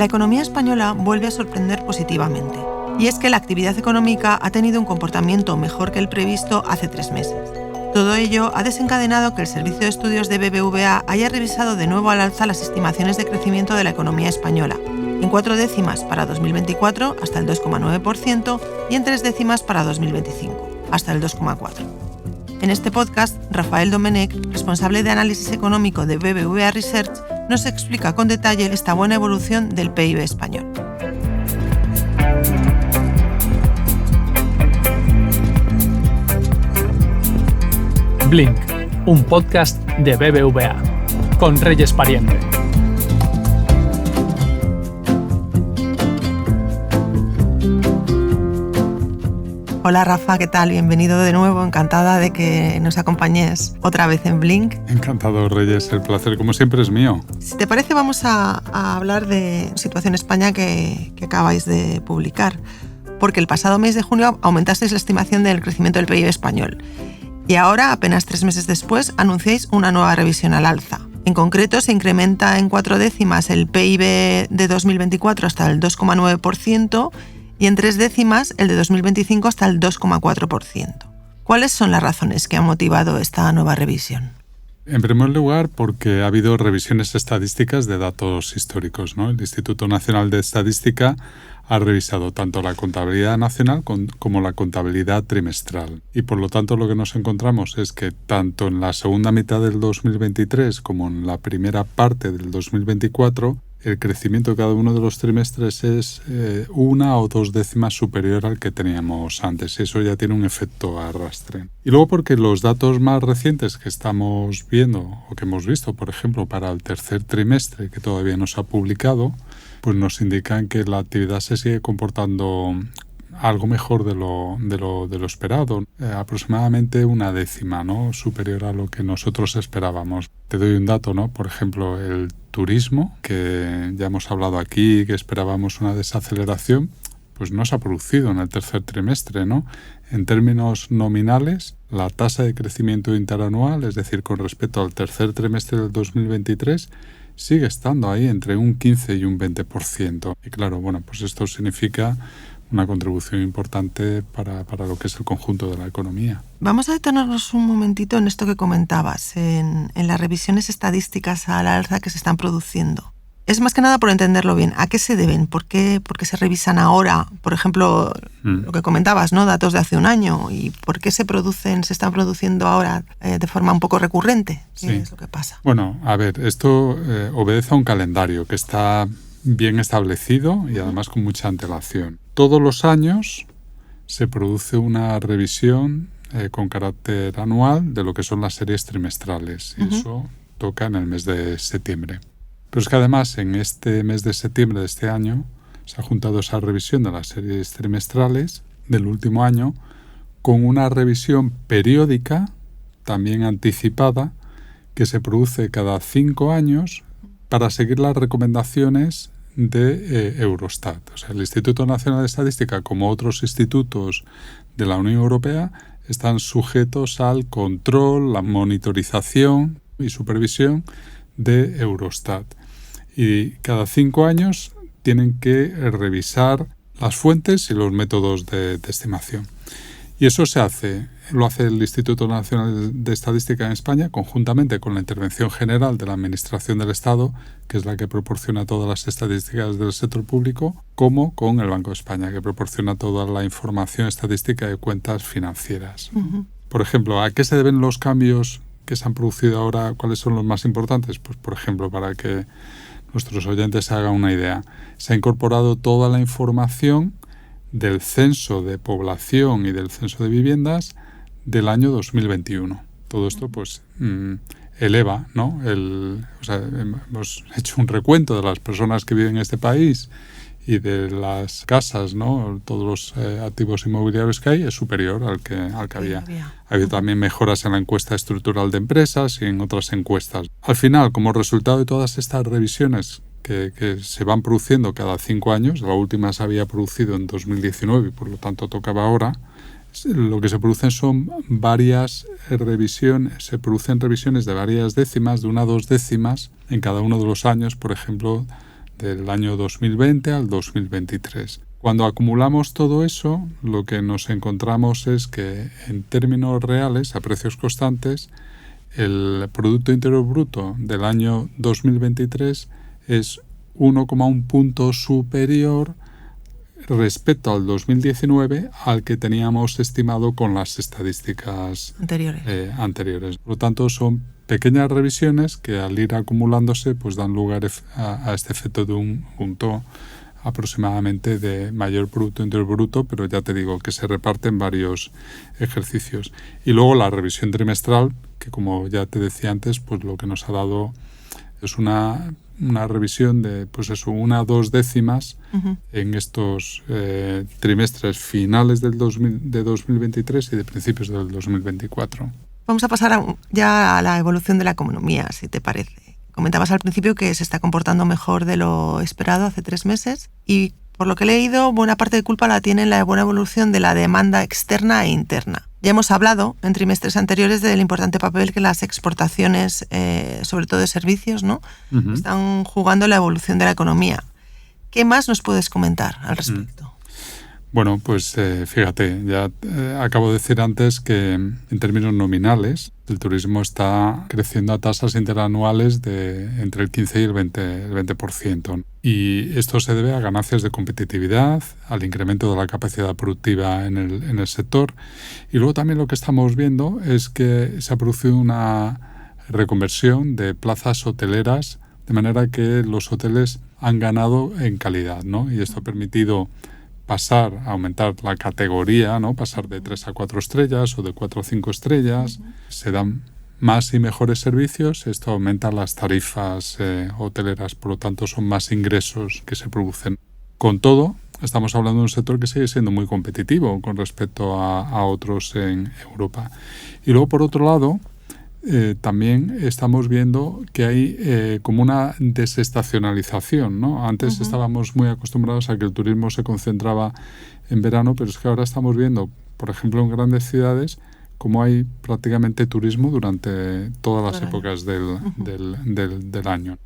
la economía española vuelve a sorprender positivamente. Y es que la actividad económica ha tenido un comportamiento mejor que el previsto hace 3 meses. Todo ello ha desencadenado que el Servicio de Estudios de BBVA haya revisado de nuevo al alza las estimaciones de crecimiento de la economía española, en 4 décimas para 2024 hasta el 2,9% y en 3 décimas para 2025 hasta el 2,4%. En este podcast, Rafael Domenech, responsable de análisis económico de BBVA Research, nos explica con detalle esta buena evolución del PIB español. Blink, un podcast de BBVA, con Reyes Pariente. Hola Rafa, ¿qué tal? Bienvenido de nuevo, encantada de que nos acompañes otra vez en Blink. Encantado, Reyes, el placer como siempre es mío. Si te parece, vamos a hablar de Situación España que acabáis de publicar, porque el pasado mes de junio aumentasteis la estimación del crecimiento del PIB español y ahora, apenas 3 meses después, anunciáis una nueva revisión al alza. En concreto, se incrementa en 4 décimas el PIB de 2024 hasta el 2,9%, y en 3 décimas el de 2025 hasta el 2,4%. ¿Cuáles son las razones que han motivado esta nueva revisión? En primer lugar, porque ha habido revisiones estadísticas de datos históricos, ¿no? El Instituto Nacional de Estadística ha revisado tanto la contabilidad nacional como la contabilidad trimestral. Y por lo tanto lo que nos encontramos es que tanto en la segunda mitad del 2023 como en la primera parte del 2024 el crecimiento de cada uno de los trimestres es 1 o 2 décimas superior al que teníamos antes. Y eso ya tiene un efecto arrastre. Y luego porque los datos más recientes que estamos viendo o que hemos visto, por ejemplo, para el tercer trimestre que todavía no se ha publicado, pues nos indican que la actividad se sigue comportando algo mejor de lo esperado, aproximadamente 1 décima, ¿no? Superior a lo que nosotros esperábamos. Te doy un dato, ¿no? Por ejemplo, el turismo, que ya hemos hablado aquí, que esperábamos una desaceleración, pues no se ha producido en el tercer trimestre, ¿no? En términos nominales, la tasa de crecimiento interanual, es decir, con respecto al tercer trimestre del 2023, sigue estando ahí entre un 15 y un 20%. Y claro, bueno, pues esto significa una contribución importante para lo que es el conjunto de la economía. Vamos a detenernos un momentito en esto que comentabas, en las revisiones estadísticas al alza que se están produciendo. Es más que nada por entenderlo bien. ¿A qué se deben? ¿Por qué se revisan ahora? Por ejemplo, lo que comentabas, ¿no? Datos de hace un año. ¿Y por qué se están produciendo ahora de forma un poco recurrente? ¿Qué es lo que pasa? Bueno, a ver, esto obedece a un calendario que está bien establecido y además con mucha antelación. Todos los años se produce una revisión con carácter anual de lo que son las series trimestrales. Y eso toca en el mes de septiembre. Pero es que además en este mes de septiembre de este año se ha juntado esa revisión de las series trimestrales del último año con una revisión periódica, también anticipada, que se produce cada 5 años para seguir las recomendaciones de Eurostat. O sea, el Instituto Nacional de Estadística, como otros institutos de la Unión Europea, están sujetos al control, la monitorización y supervisión de Eurostat. Y cada 5 años tienen que revisar las fuentes y los métodos de estimación. Y eso lo hace el Instituto Nacional de Estadística en España conjuntamente con la Intervención General de la Administración del Estado, que es la que proporciona todas las estadísticas del sector público, como con el Banco de España, que proporciona toda la información estadística de cuentas financieras. Por ejemplo, ¿a qué se deben los cambios que se han producido ahora? ¿Cuáles son los más importantes? Pues, por ejemplo, para que nuestros oyentes se hagan una idea, se ha incorporado toda la información del censo de población y del censo de viviendas del año 2021. Todo esto pues eleva, ¿no? Hemos hecho un recuento de las personas que viven en este país y de las casas, ¿no? Todos los activos inmobiliarios que hay es superior al que había. Ha habido también mejoras en la encuesta estructural de empresas y en otras encuestas. Al final, como resultado de todas estas revisiones que se van produciendo cada 5 años, la última se había producido en 2019 y por lo tanto tocaba ahora, lo que se producen son varias revisiones, se producen revisiones de varias décimas, de 1 a 2 décimas en cada uno de los años, por ejemplo, del año 2020 al 2023. Cuando acumulamos todo eso, lo que nos encontramos es que en términos reales, a precios constantes, el Producto Interior Bruto del año 2023 es 1,1 punto superior respecto al 2019 al que teníamos estimado con las estadísticas anteriores. Por lo tanto, son pequeñas revisiones que al ir acumulándose pues dan lugar a este efecto de un punto aproximadamente de mayor Producto Interior Bruto, pero ya te digo que se reparte en varios ejercicios. Y luego la revisión trimestral, que como ya te decía antes, pues lo que nos ha dado es una revisión de pues eso, 1 a 2 décimas en estos trimestres finales de 2023 y de principios del 2024. Vamos a pasar ya a la evolución de la economía, si te parece. Comentabas al principio que se está comportando mejor de lo esperado hace 3 meses y, por lo que he leído, buena parte de culpa la tiene la buena evolución de la demanda externa e interna. Ya hemos hablado en trimestres anteriores del importante papel que las exportaciones, sobre todo de servicios, ¿no? Están jugando en la evolución de la economía. ¿Qué más nos puedes comentar al respecto? Bueno, pues fíjate, ya acabo de decir antes que en términos nominales el turismo está creciendo a tasas interanuales de entre el 15 y el 20%. Y esto se debe a ganancias de competitividad, al incremento de la capacidad productiva en el sector. Y luego también lo que estamos viendo es que se ha producido una reconversión de plazas hoteleras, de manera que los hoteles han ganado en calidad, ¿no? Y esto ha permitido aumentar la categoría, ¿no? Pasar de 3 a 4 estrellas o de 4 a 5 estrellas. Se dan más y mejores servicios, esto aumenta las tarifas hoteleras, por lo tanto son más ingresos que se producen. Con todo, estamos hablando de un sector que sigue siendo muy competitivo con respecto a otros en Europa. Y luego, por otro lado, también estamos viendo que hay como una desestacionalización, ¿no? Antes estábamos muy acostumbrados a que el turismo se concentraba en verano, pero es que ahora estamos viendo, por ejemplo, en grandes ciudades, como hay prácticamente turismo durante todas las épocas del año.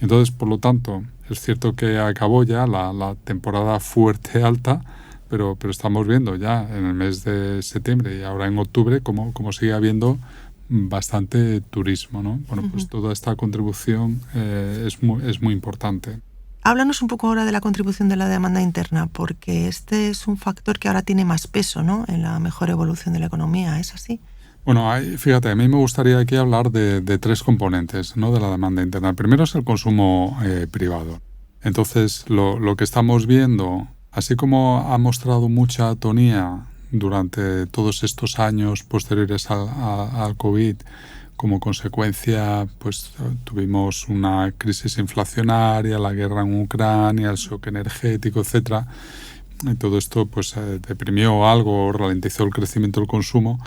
Entonces, por lo tanto, es cierto que acabó ya la temporada fuerte alta, pero estamos viendo ya en el mes de septiembre y ahora en octubre como sigue habiendo bastante turismo, ¿no? Bueno, pues toda esta contribución es muy importante. Háblanos un poco ahora de la contribución de la demanda interna, porque este es un factor que ahora tiene más peso, ¿no?, en la mejor evolución de la economía. ¿Es así? Bueno, fíjate, a mí me gustaría aquí hablar de 3 componentes, ¿no?, de la demanda interna. El primero es el consumo privado. Entonces, lo que estamos viendo, así como ha mostrado mucha atonía durante todos estos años posteriores al COVID, como consecuencia, pues tuvimos una crisis inflacionaria, la guerra en Ucrania, el shock energético, etcétera. Y todo esto pues deprimió algo, ralentizó el crecimiento del consumo.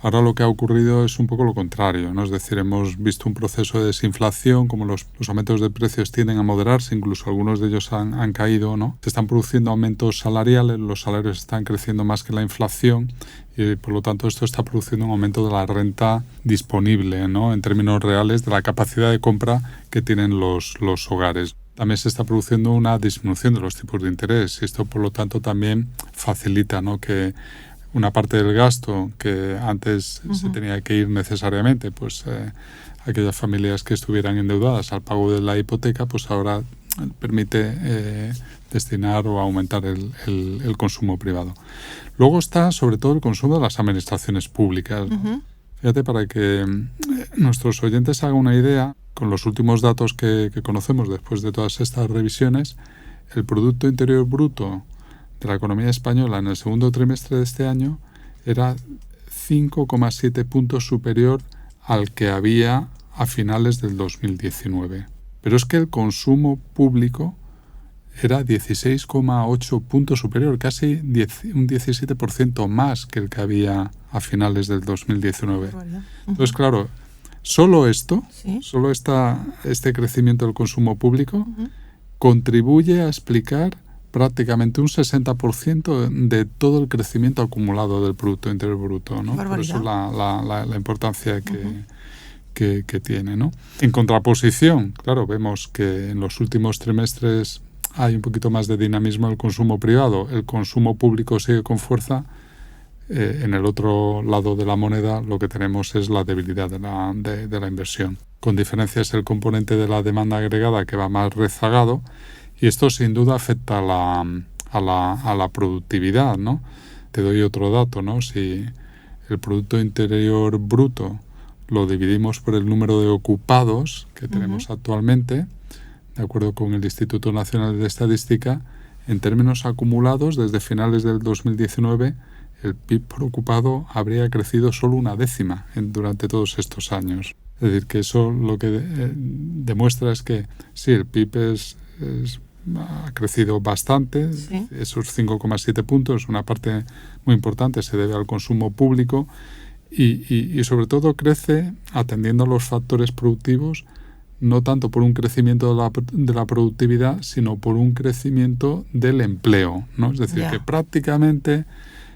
Ahora lo que ha ocurrido es un poco lo contrario, ¿no? Es decir, hemos visto un proceso de desinflación, como los aumentos de precios tienden a moderarse, incluso algunos de ellos han caído, ¿no? Se están produciendo aumentos salariales, los salarios están creciendo más que la inflación y por lo tanto esto está produciendo un aumento de la renta disponible, ¿no?, en términos reales de la capacidad de compra que tienen los hogares. También se está produciendo una disminución de los tipos de interés y esto por lo tanto también facilita, ¿no?, que una parte del gasto que antes se tenía que ir necesariamente, pues aquellas familias que estuvieran endeudadas al pago de la hipoteca, pues ahora permite destinar o aumentar el consumo privado. Luego está sobre todo el consumo de las administraciones públicas, ¿no? Fíjate, para que nuestros oyentes hagan una idea, con los últimos datos que conocemos después de todas estas revisiones, el Producto Interior Bruto de la economía española en el segundo trimestre de este año era 5,7 puntos superior al que había a finales del 2019. Pero es que el consumo público era 16,8 puntos superior, casi un 17% más que el que había a finales del 2019. Entonces, claro, solo esto, solo este crecimiento del consumo público contribuye a explicar prácticamente un 60% de todo el crecimiento acumulado del Producto Interior Bruto, ¿no? Por eso la importancia que tiene, ¿no? En contraposición, claro, vemos que en los últimos trimestres hay un poquito más de dinamismo del consumo privado. El consumo público sigue con fuerza. En el otro lado de la moneda lo que tenemos es la debilidad de la inversión. Con diferencia es el componente de la demanda agregada que va más rezagado, y esto sin duda afecta a la productividad, ¿no? Te doy otro dato, ¿no? Si el Producto Interior Bruto lo dividimos por el número de ocupados que tenemos actualmente, de acuerdo con el Instituto Nacional de Estadística, en términos acumulados desde finales del 2019, el PIB por ocupado habría crecido solo 1/10 durante todos estos años. Es decir, que eso lo que demuestra es que sí, el PIB ha crecido bastante, sí. Esos 5,7 puntos, una parte muy importante se debe al consumo público y sobre todo crece atendiendo a los factores productivos, no tanto por un crecimiento de la productividad, sino por un crecimiento del empleo, ¿no? Es decir, que prácticamente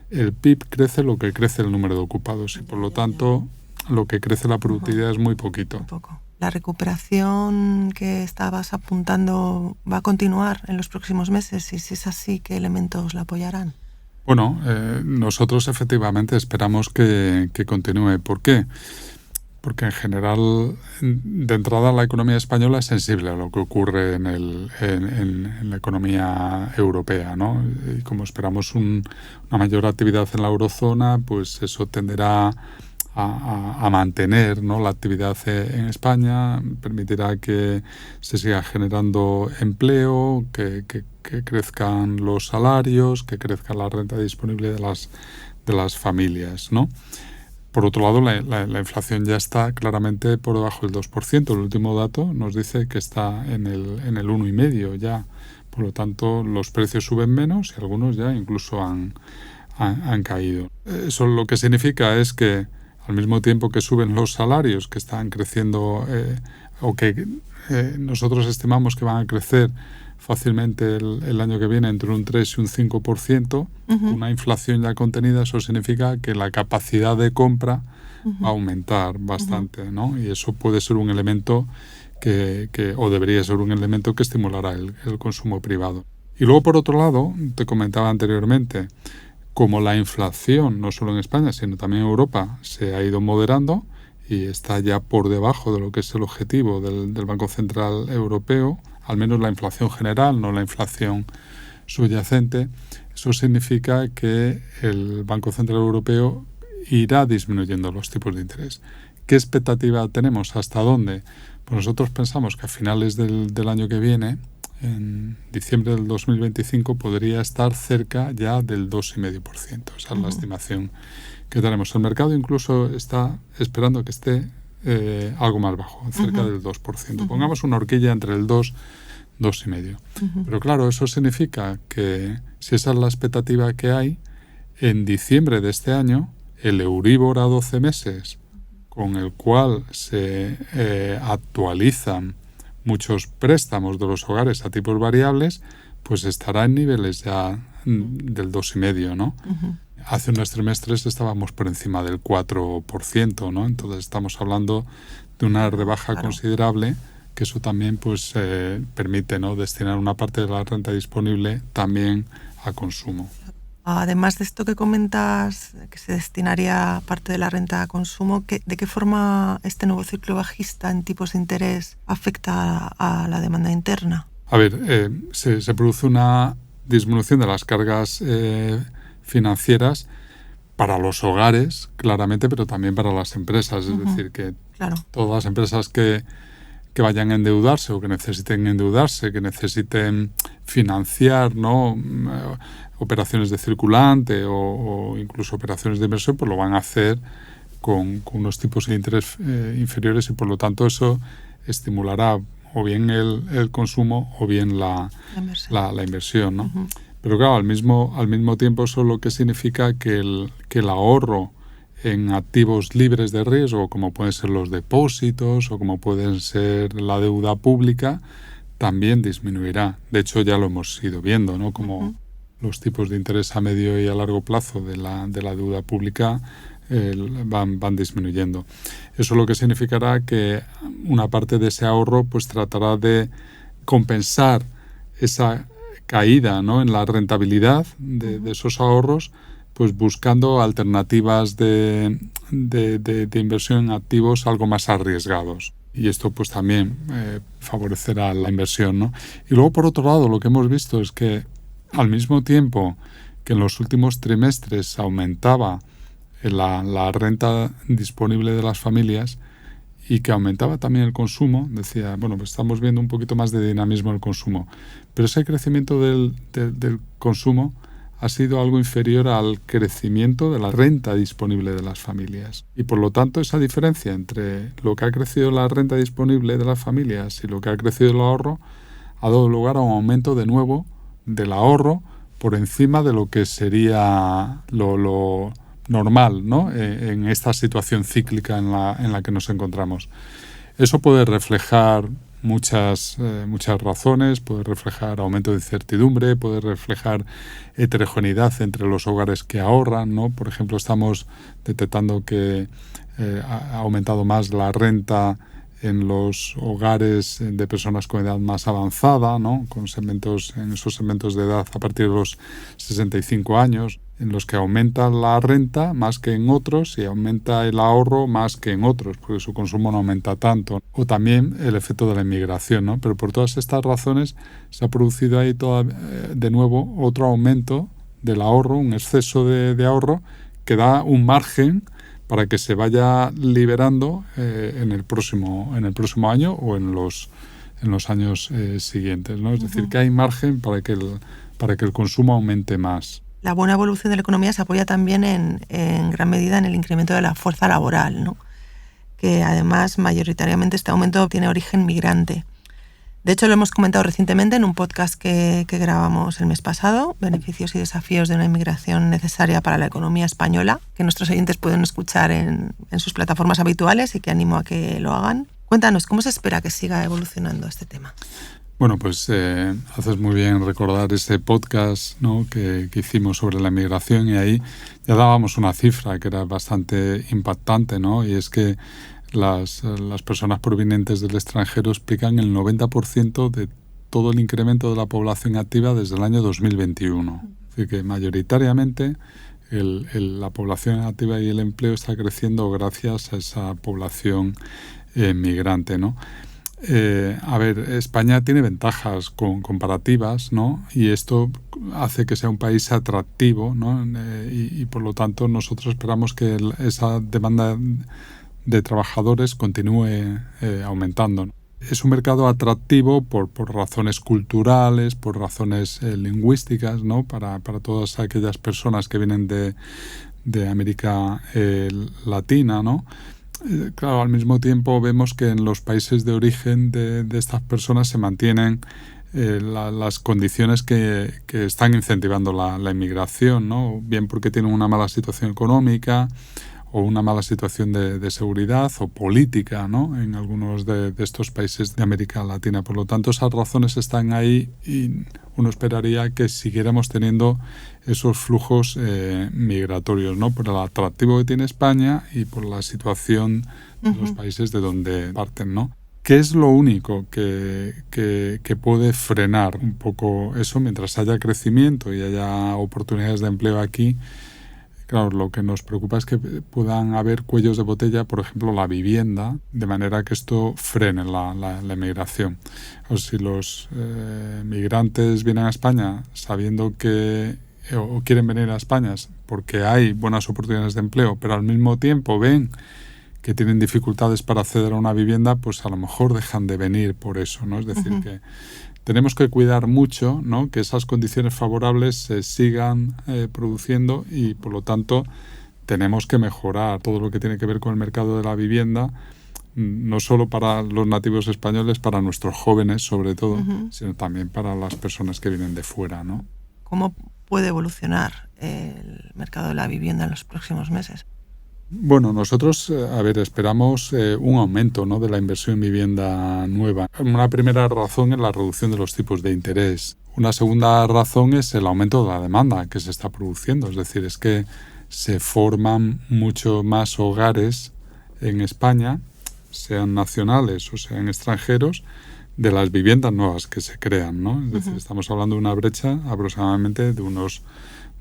el PIB crece lo que crece el número de ocupados y por lo tanto lo que crece la productividad es muy poquito. Muy poco. ¿La recuperación que estabas apuntando va a continuar en los próximos meses? Y si es así, ¿qué elementos la apoyarán? Bueno, nosotros efectivamente esperamos que continúe. ¿Por qué? Porque en general, de entrada, la economía española es sensible a lo que ocurre en la economía europea, ¿no? Y como esperamos una mayor actividad en la eurozona, pues eso tenderá a mantener, ¿no?, la actividad en España, permitirá que se siga generando empleo, que crezcan los salarios, que crezca la renta disponible de las familias, ¿no? Por otro lado, la inflación ya está claramente por debajo del 2%. El último dato nos dice que está en el 1,5% ya. Por lo tanto, los precios suben menos y algunos ya incluso han caído. Eso lo que significa es que al mismo tiempo que suben los salarios, que están creciendo o que nosotros estimamos que van a crecer fácilmente el año que viene entre un 3 y un 5%, una inflación ya contenida, eso significa que la capacidad de compra va a aumentar bastante, ¿no? Y eso puede ser un elemento o debería ser un elemento que estimulará el consumo privado. Y luego, por otro lado, te comentaba anteriormente, como la inflación, no solo en España, sino también en Europa, se ha ido moderando y está ya por debajo de lo que es el objetivo del Banco Central Europeo, al menos la inflación general, no la inflación subyacente, eso significa que el Banco Central Europeo irá disminuyendo los tipos de interés. ¿Qué expectativa tenemos? ¿Hasta dónde? Pues nosotros pensamos que a finales del año que viene, en diciembre del 2025, podría estar cerca ya del 2,5%. Esa es la estimación que tenemos. El mercado incluso está esperando que esté algo más bajo, cerca del 2%. Pongamos una horquilla entre el 2,5%. Pero claro, eso significa que si esa es la expectativa que hay, en diciembre de este año, el Euribor a 12 meses, con el cual se actualizan muchos préstamos de los hogares a tipos variables, pues estará en niveles ya del 2,5%, ¿no? Hace unos trimestres estábamos por encima del 4%, ¿no? Entonces estamos hablando de una rebaja considerable, que eso también pues permite, ¿no?, destinar una parte de la renta disponible también a consumo. Además de esto que comentas, que se destinaría parte de la renta a consumo, ¿de qué forma este nuevo ciclo bajista en tipos de interés afecta a la demanda interna? A ver, se produce una disminución de las cargas financieras para los hogares, claramente, pero también para las empresas. Es decir, que todas las empresas que vayan a endeudarse o que necesiten endeudarse, que necesiten financiar, ¿no?, operaciones de circulante o incluso operaciones de inversión, pues lo van a hacer con unos tipos de interés inferiores y por lo tanto eso estimulará o bien el consumo o bien la inversión, ¿no? Pero claro, al mismo tiempo eso lo que significa que el ahorro en activos libres de riesgo, como pueden ser los depósitos o como pueden ser la deuda pública, también disminuirá. De hecho, ya lo hemos ido viendo, ¿no? Como los tipos de interés a medio y a largo plazo de la deuda pública van disminuyendo. Eso lo que significará que una parte de ese ahorro pues tratará de compensar esa caída, ¿no?, en la rentabilidad de esos ahorros, pues buscando alternativas de inversión en activos algo más arriesgados. Y esto pues también favorecerá la inversión, ¿no? Y luego, por otro lado, lo que hemos visto es que al mismo tiempo que en los últimos trimestres aumentaba la renta disponible de las familias y que aumentaba también el consumo, decía, bueno, pues estamos viendo un poquito más de dinamismo en el consumo. Pero ese crecimiento del consumo ha sido algo inferior al crecimiento de la renta disponible de las familias. Y por lo tanto, esa diferencia entre lo que ha crecido la renta disponible de las familias y lo que ha crecido el ahorro ha dado lugar a un aumento de nuevo del ahorro por encima de lo que sería lo normal, ¿no?, en esta situación cíclica en la que nos encontramos. Eso puede reflejar muchas razones, puede reflejar aumento de incertidumbre, puede reflejar heterogeneidad entre los hogares que ahorran, ¿no? Por ejemplo, estamos detectando que ha aumentado más la renta en los hogares de personas con edad más avanzada, ¿no?, en esos segmentos de edad a partir de los 65 años, en los que aumenta la renta más que en otros y aumenta el ahorro más que en otros, porque su consumo no aumenta tanto. O también el efecto de la inmigración, ¿no? Pero por todas estas razones se ha producido ahí de nuevo otro aumento del ahorro, un exceso de ahorro que da un margen para que se vaya liberando en el próximo año o en los años siguientes, ¿no? Es decir, que hay margen para que el consumo aumente más. La buena evolución de la economía se apoya también en gran medida en el incremento de la fuerza laboral, ¿no?, que además mayoritariamente este aumento tiene origen migrante. De hecho, lo hemos comentado recientemente en un podcast que grabamos el mes pasado, Beneficios y desafíos de una inmigración necesaria para la economía española, que nuestros oyentes pueden escuchar en sus plataformas habituales y que animo a que lo hagan. Cuéntanos, ¿cómo se espera que siga evolucionando este tema? Bueno, pues haces muy bien recordar ese podcast, ¿no?, que hicimos sobre la inmigración, y ahí ya dábamos una cifra que era bastante impactante, ¿no? Y es que las personas provenientes del extranjero explican el 90% de todo el incremento de la población activa desde el año 2021. Es decir, que mayoritariamente la población activa y el empleo está creciendo gracias a esa población migrante, ¿no? España tiene ventajas comparativas, ¿no? Y esto hace que sea un país atractivo, ¿no? Y por lo tanto nosotros esperamos que esa demanda de trabajadores continúe aumentando. Es un mercado atractivo por razones culturales, por razones lingüísticas, ¿no?, para todas aquellas personas que vienen de América Latina, ¿no? Claro, al mismo tiempo vemos que en los países de origen de estas personas se mantienen las condiciones que están incentivando la inmigración, ¿no? Bien porque tienen una mala situación económica o una mala situación de seguridad o política, ¿no?, en algunos de estos países de América Latina. Por lo tanto, esas razones están ahí y uno esperaría que siguiéramos teniendo esos flujos migratorios, ¿no?, por el atractivo que tiene España y por la situación de los países de donde parten, ¿no? ¿Qué es lo único que puede frenar un poco eso mientras haya crecimiento y haya oportunidades de empleo aquí? Claro, lo que nos preocupa es que puedan haber cuellos de botella, por ejemplo, la vivienda, de manera que esto frene la inmigración. O si los migrantes vienen a España sabiendo o quieren venir a España porque hay buenas oportunidades de empleo, pero al mismo tiempo ven que tienen dificultades para acceder a una vivienda, pues a lo mejor dejan de venir por eso, ¿no? Es decir, que tenemos que cuidar mucho, ¿no?, que esas condiciones favorables se sigan produciendo y, por lo tanto, tenemos que mejorar todo lo que tiene que ver con el mercado de la vivienda, no solo para los nativos españoles, para nuestros jóvenes sobre todo, sino también para las personas que vienen de fuera, ¿no? ¿Cómo puede evolucionar el mercado de la vivienda en los próximos meses? Bueno, nosotros, esperamos un aumento, ¿no?, de la inversión en vivienda nueva. Una primera razón es la reducción de los tipos de interés. Una segunda razón es el aumento de la demanda que se está produciendo. Es decir, es que se forman mucho más hogares en España, sean nacionales o sean extranjeros, de las viviendas nuevas que se crean, ¿no? Es decir, estamos hablando de una brecha aproximadamente de unos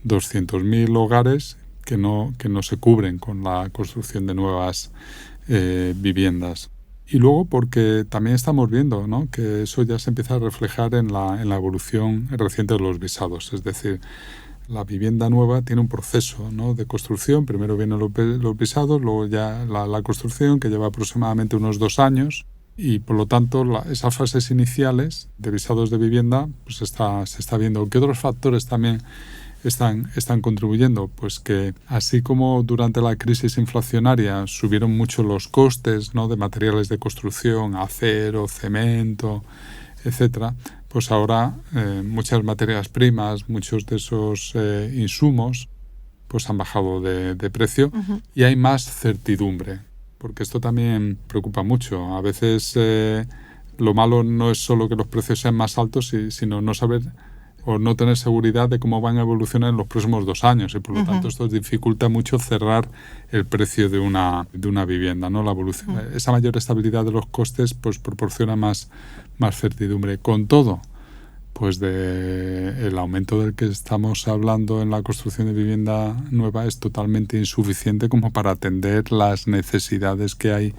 200.000 hogares que no se cubren con la construcción de nuevas viviendas. Y luego porque también estamos viendo, ¿no?, que eso ya se empieza a reflejar en la evolución reciente de los visados. Es decir, la vivienda nueva tiene un proceso, ¿no?, de construcción. Primero vienen los visados, luego ya la construcción, que lleva aproximadamente unos 2 años. Y por lo tanto, esas fases iniciales de visados de vivienda pues se está viendo. ¿Qué otros factores también están contribuyendo? Pues que así como durante la crisis inflacionaria subieron mucho los costes, ¿no?, de materiales de construcción, acero, cemento, etcétera, pues ahora muchas materias primas, muchos de esos insumos pues han bajado de precio y hay más certidumbre. Porque esto también preocupa mucho. A veces lo malo no es solo que los precios sean más altos, sino no saber o no tener seguridad de cómo van a evolucionar en los próximos 2 años. Y por lo tanto esto dificulta mucho cerrar el precio de una vivienda, ¿no? La evolución, esa mayor estabilidad de los costes pues proporciona más certidumbre. Con todo, pues el aumento del que estamos hablando en la construcción de vivienda nueva es totalmente insuficiente como para atender las necesidades que hay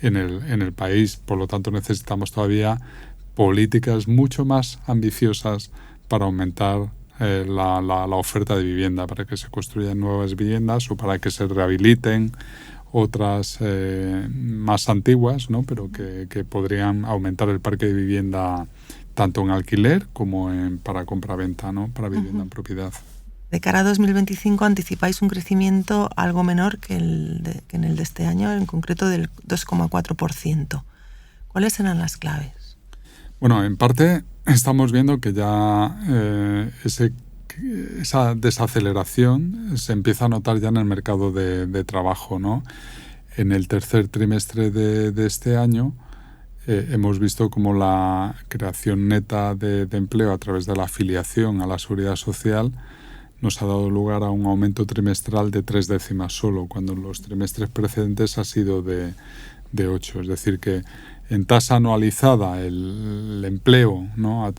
en el país. Por lo tanto, necesitamos todavía políticas mucho más ambiciosas para aumentar la oferta de vivienda, para que se construyan nuevas viviendas o para que se rehabiliten otras más antiguas, ¿no?, pero que podrían aumentar el parque de vivienda tanto en alquiler como para compraventa, ¿no?, para vivienda en propiedad. De cara a 2025 anticipáis un crecimiento algo menor que en el de este año, en concreto del 2,4%. ¿Cuáles serán las claves? Bueno, en parte estamos viendo que ya esa desaceleración se empieza a notar ya en el mercado de trabajo, ¿no? En el tercer trimestre de este año hemos visto como la creación neta de empleo a través de la afiliación a la Seguridad Social nos ha dado lugar a un aumento trimestral de 3 décimas solo, cuando en los trimestres precedentes ha sido de 8. Es decir, que en tasa anualizada el empleo, ¿no?,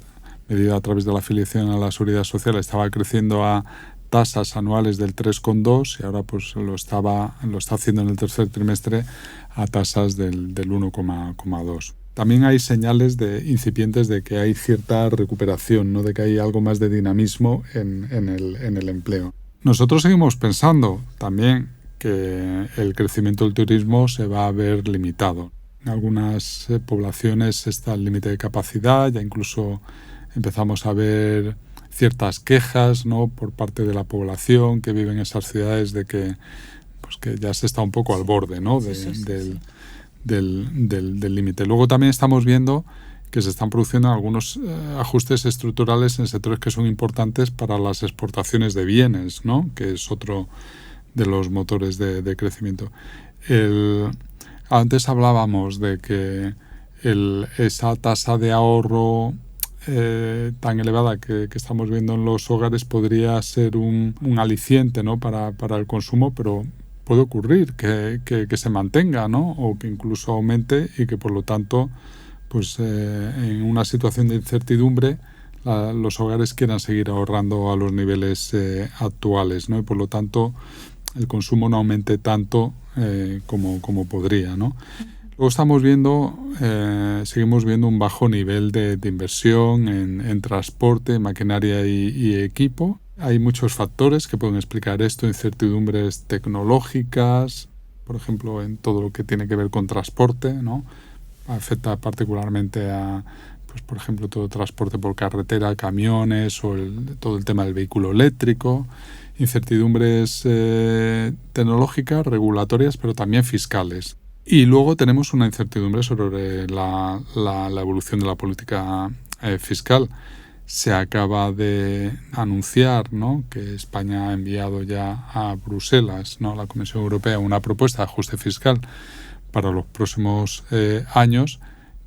medido a través de la afiliación a la Seguridad Social, estaba creciendo a tasas anuales del 3,2 y ahora pues lo está haciendo en el tercer trimestre a tasas del 1,2. También hay señales incipientes de que hay cierta recuperación, ¿no?, de que hay algo más de dinamismo en el empleo. Nosotros seguimos pensando también que el crecimiento del turismo se va a ver limitado. En algunas poblaciones está el límite de capacidad, ya incluso empezamos a ver ciertas quejas, ¿no?, por parte de la población que vive en esas ciudades de que ya se está un poco al borde, ¿no?, del límite. Luego también estamos viendo que se están produciendo algunos ajustes estructurales en sectores que son importantes para las exportaciones de bienes, ¿no?, que es otro de los motores de crecimiento. Antes hablábamos de que esa tasa de ahorro tan elevada que estamos viendo en los hogares podría ser un aliciente, ¿no?, para el consumo, pero puede ocurrir que se mantenga, ¿no?, o que incluso aumente y que por lo tanto pues en una situación de incertidumbre los hogares quieran seguir ahorrando a los niveles actuales, ¿no?, y por lo tanto el consumo no aumente tanto como podría, ¿no? Luego seguimos viendo un bajo nivel de inversión en transporte, maquinaria y equipo. Hay muchos factores que pueden explicar esto, incertidumbres tecnológicas, por ejemplo, en todo lo que tiene que ver con transporte, ¿no? Afecta particularmente a, pues, por ejemplo, todo el transporte por carretera, camiones o todo el tema del vehículo eléctrico. Incertidumbres tecnológicas, regulatorias, pero también fiscales. Y luego tenemos una incertidumbre sobre la evolución de la política fiscal. Se acaba de anunciar, ¿no?, que España ha enviado ya a Bruselas, ¿no?, a la Comisión Europea, una propuesta de ajuste fiscal para los próximos años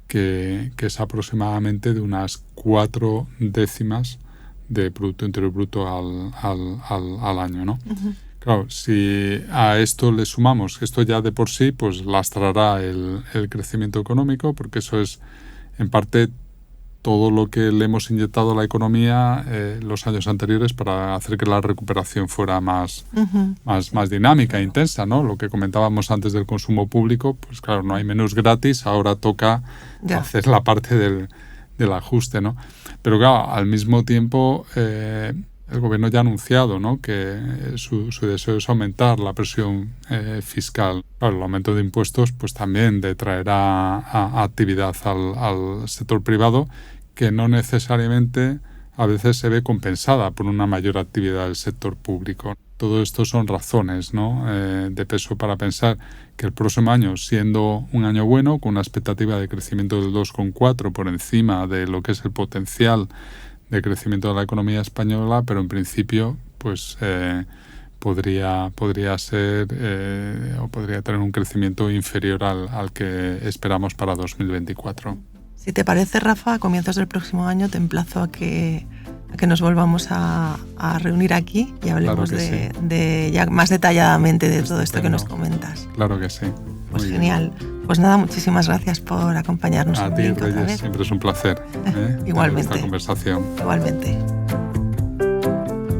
que es aproximadamente de unas 4 décimas de Producto Interior Bruto al año, ¿no? Claro, si a esto le sumamos que esto ya de por sí pues lastrará el crecimiento económico, porque eso es en parte todo lo que le hemos inyectado a la economía los años anteriores para hacer que la recuperación fuera más dinámica e intensa, ¿no? Lo que comentábamos antes del consumo público, pues claro, no hay menús gratis, ahora toca hacer la parte del ajuste, ¿no? Pero claro, al mismo tiempo el gobierno ya ha anunciado, ¿no?, que su deseo es aumentar la presión fiscal. Claro, el aumento de impuestos pues también detraerá a actividad al sector privado, que no necesariamente a veces se ve compensada por una mayor actividad del sector público. Todo esto son razones, ¿no?, de peso para pensar que el próximo año, siendo un año bueno, con una expectativa de crecimiento del 2,4 por encima de lo que es el potencial de crecimiento de la economía española, pero en principio pues podría ser o podría tener un crecimiento inferior al que esperamos para 2024. Si te parece, Rafa, a comienzos del próximo año te emplazo a que nos volvamos a reunir aquí y hablemos de ya más detalladamente de todo esto que nos comentas. Claro que sí. Pues genial. Pues nada, muchísimas gracias por acompañarnos. A ti, Reyes, siempre es un placer. Igualmente. Esta conversación. Igualmente.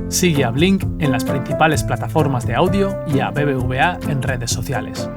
Sigue a Blink en las principales plataformas de audio y a BBVA en redes sociales.